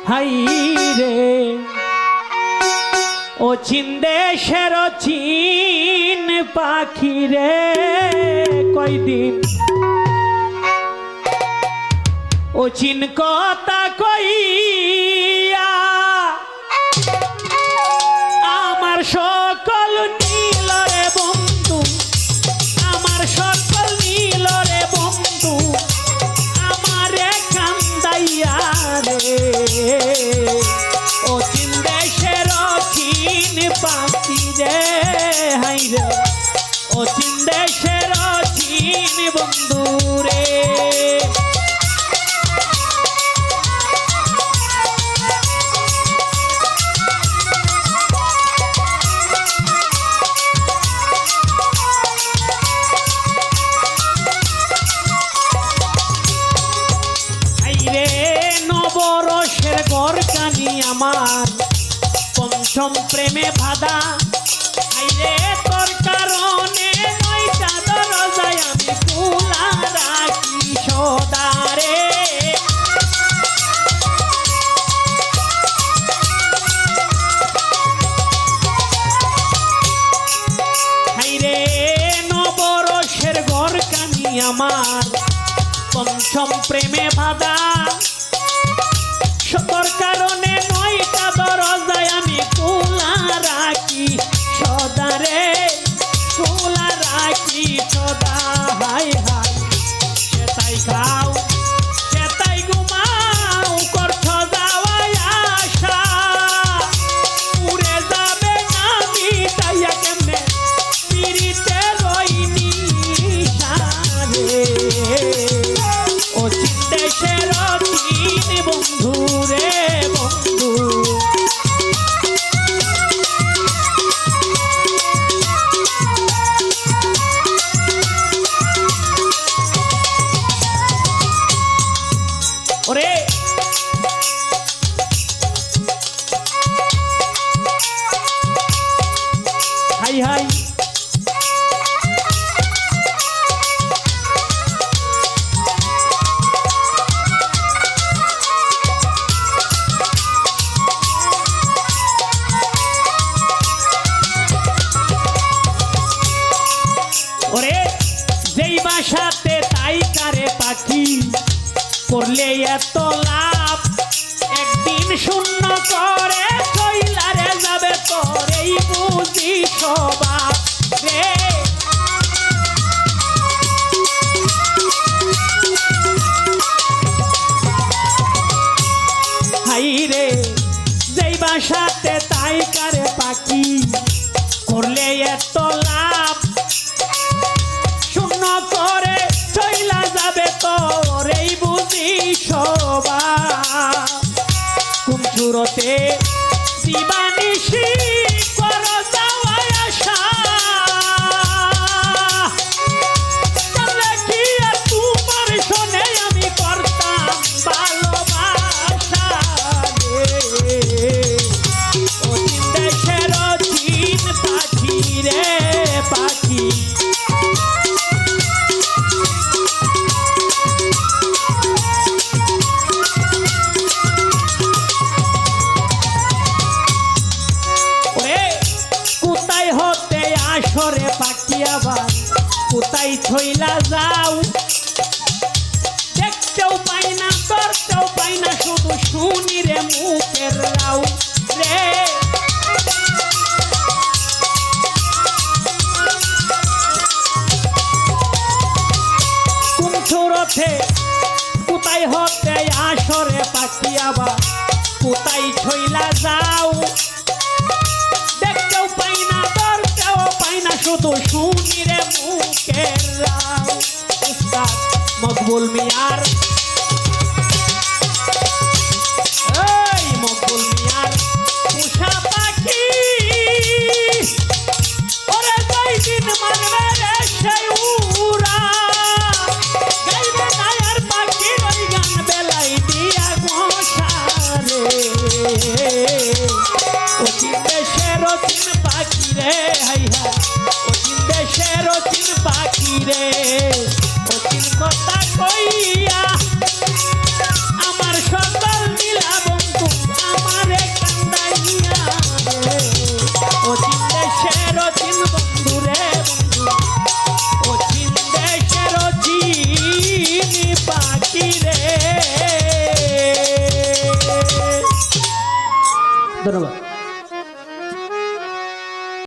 High রে ও চীন দেশের চীন পাখি রে কয়দিন ও চীন কথা কইয়া আমার সকল নীল রে বন্ধু, আমার সকল নীল রে বন্ধু, আমারে কান্দাইয়া রে ও চীন দেশের চীন পাখি রে হাই রে ও চীন দেশের চীন বন্ধু রে। নবরসের গরকানি আমার পঞ্চম প্রেমে বাধা, আইরে তোর কারণে নয়টা দরজায় আমি খোলা রাখি সদা রে। আইরে নবরসের গরকানি আমার পঞ্চম প্রেমে বাধা, তোর কারণে নয়টা দরজায় আমি খোলা রাখি সদা রে, খোলা রাখি সদা। হাই হাই সেটাই খাও সেটাই ঘুমাও করছ যাওয়াই আশা, উড়ে যাবে না মিটাইয়া কেমনে পিরিতে রইনি রে ও চীন দেশের চীন বন্ধু রে বন্ধু। ওরে হাই হাই ওরে যেই বাসাতে তাই কারে পাখি করলে এত লাভ, একদিন শূন্য করে কইলারে যাবে তোর এই বুঝি স্বভাব রে। হাই রে যেই বাসাতে তাই কারে পাখি করলে এত লাভ, শূন্য করে চইলা যাবে তোর এই বুঝি স্বভাব। কোন সুরতে দিবানিশি কর যাওয়াই আশা, জানলে কি আর তোমার শোনে আমি করতাম ভালোবাসা রে ও চীন দেশের চীন পাখি রে পাখি। আসরে পাখি আবার কোথায় ছইলা যাও, দেখতেও পাই না ধরতেও পাই না শুধু শুনি রে মুখের রাও রে। কোন সুরতে কোথায় হতে আসরে পাখি আবার কোথায় ছইলা যাও, দেখতেও পাই না ধরতেও পাই না শুধু শুনি রে মুখের রাও। উস্তাদ মকবুল মিয়ার এই মকবুল মিয়ার পোষা পাখি, ওরে যাই দিন মানবে রে সেই উড়া, গাইবে না আর পাখির ওই গান বেলাই দিয়া ঘোষা রে ও চীন দেশের চীন পাখি রে হাই হাই ও চীন দেশের চীন পাখি রে ও চীন কথা কইয়া আমার সকল নীলা বন্ধু ধন্যবাদ।